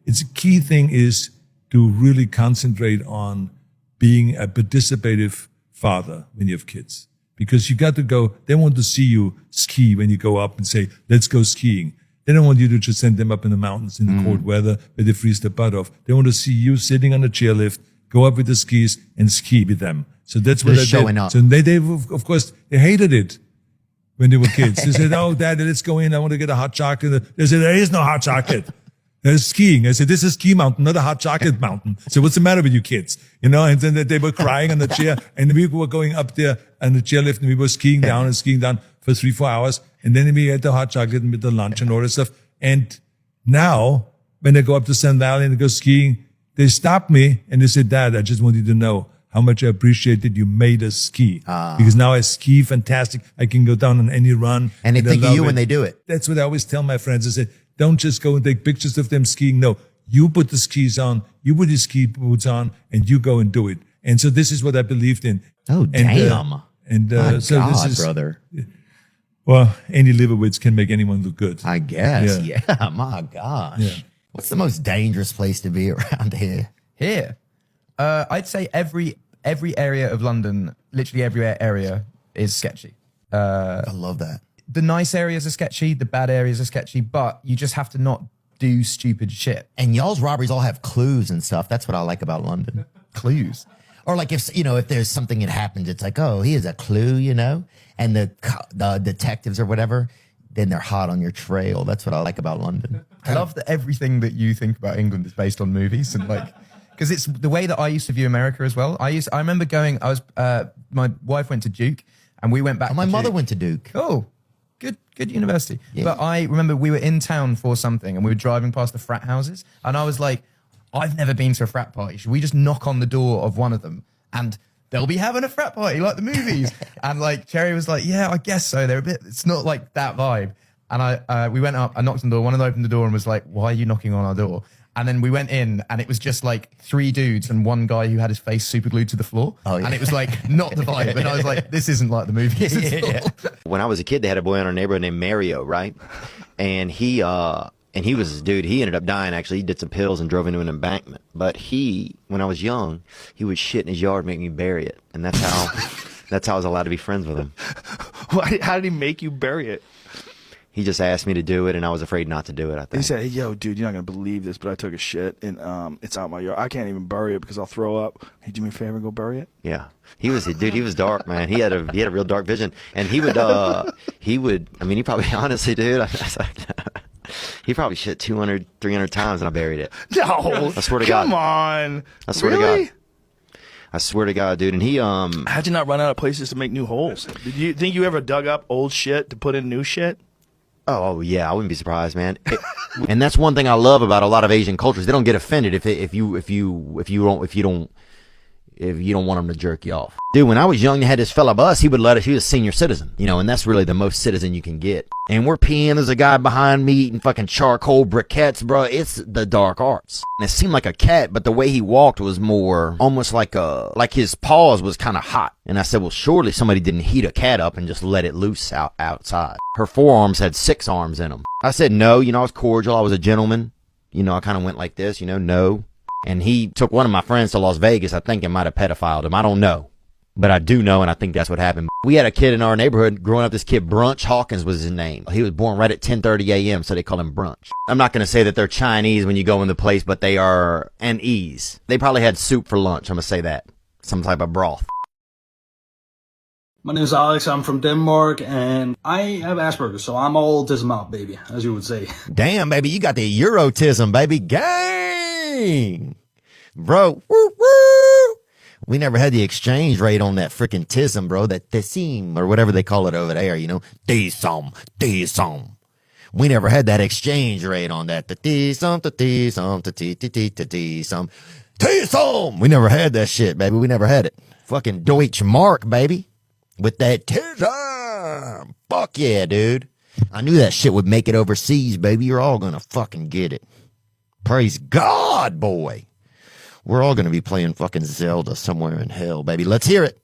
it's a key thing is to really concentrate on being a participative father when you have kids. Because you got to go, they want to see you ski when you go up and say, let's go skiing. They don't want you to just send them up in the mountains in the cold weather where they freeze their butt off. They want to see you sitting on a chairlift, go up with the skis and ski with them. So that's what Just they showing did. up. So they, of course, they hated it when they were kids. They said, oh, Daddy, let's go in. I want to get a hot chocolate. They said, there is no hot chocolate. There's skiing. I said, this is ski mountain, not a hot chocolate mountain. So what's the matter with you kids? You know, and then they were crying on the chair and we were going up there on the chairlift and we were skiing down for 3-4 hours. And then we had the hot chocolate and with the lunch and all that stuff. And now when they go up to Sun Valley and they go skiing, they stop me and they say, Dad, I just want you to know how much I appreciate that you made us ski. Because now I ski fantastic. I can go down on any run. And they think of you when they do it. That's what I always tell my friends. I say, don't just go and take pictures of them skiing. No, you put the skis on, you put your ski boots on, and you go and do it. And so this is what I believed in. Oh, damn. So God, this is, brother. well, Andy Leibovitz can make anyone look good. I guess. Yeah, my gosh. Yeah. What's the most dangerous place to be around here? Here, I'd say every area of London, literally every area is sketchy. I love that. The nice areas are sketchy, the bad areas are sketchy, but you just have to not do stupid shit. And y'all's robberies all have clues and stuff. That's what I like about London. Clues. Or like if there's something that happens, it's like, oh, here's a clue, you know? And the detectives or whatever, then they're hot on your trail. That's what I like about London. I love that everything that you think about England is based on movies and like, because it's the way that I used to view America as well. I remember going, my wife went to Duke and we went back. My to mother Duke. went to Duke. Oh, good university. Yeah. But I remember we were in town for something and we were driving past the frat houses and I was like, I've never been to a frat party. Should we just knock on the door of one of them and they'll be having a frat party like the movies? And like Cherry was like, yeah, I guess so. They're a bit, it's not like that vibe. And we went up, I knocked on the door, one of them opened the door and was like, why are you knocking on our door? And then we went in and it was just like 3 dudes and one guy who had his face super glued to the floor. Oh, yeah. And it was like not the vibe. And I was like, this isn't like the movies. When I was a kid, they had a boy in our neighborhood named Mario, right? And he was, dude, he ended up dying, actually. He did some pills and drove into an embankment. But when I was young, he would shit in his yard, make me bury it. And that's how I was allowed to be friends with him. How did he make you bury it? He just asked me to do it, and I was afraid not to do it, I think. He said, hey, yo, dude, you're not going to believe this, but I took a shit, and it's out my yard. I can't even bury it because I'll throw up. Hey, do me a favor and go bury it? Yeah. He was dark, man. He had a real dark vision. And he probably, honestly, dude, he probably shit 200, 300 times, and I buried it. No. I swear to God. Come on. I swear to God. I swear to God, dude. And he, how'd you not run out of places to make new holes? Did you think you ever dug up old shit to put in new shit? Oh yeah, I wouldn't be surprised, man. And that's one thing I love about a lot of Asian cultures. They don't get offended if you don't want them to jerk you off. Dude, when I was young, they had this fella bus. He would let us. He was a senior citizen, you know, and that's really the most citizen you can get. And we're peeing. There's a guy behind me eating fucking charcoal briquettes, bro. It's the dark arts. And it seemed like a cat, but the way he walked was more almost like his paws was kind of hot. And I said, well, surely somebody didn't heat a cat up and just let it loose outside. Her forearms had 6 arms in them. I said, no, you know, I was cordial. I was a gentleman. You know, I kind of went like this, you know, no. And he took one of my friends to Las Vegas. I think it might have pedophiled him. I don't know. But I do know, and I think that's what happened. We had a kid in our neighborhood growing up, this kid, Brunch Hawkins was his name. He was born right at 10:30 a.m., so they call him Brunch. I'm not going to say that they're Chinese when you go in the place, but they are an ease. They probably had soup for lunch, I'm going to say that. Some type of broth. My name is Alex, I'm from Denmark, and I have Asperger's, so I'm all autism out, baby, as you would say. Damn, baby, you got the Eurotism, baby. Gang! Bro, woo, woo. We never had the exchange rate on that freaking tism, bro. That tism, or whatever they call it over there, you know? Tism. We never had that exchange rate on that. The tism. We never had that shit, baby. We never had it. Fucking Deutsche Mark, baby. With that tism. Fuck yeah, dude. I knew that shit would make it overseas, baby. You're all gonna fucking get it. Praise God, boy. We're all going to be playing fucking Zelda somewhere in hell, baby. Let's hear it.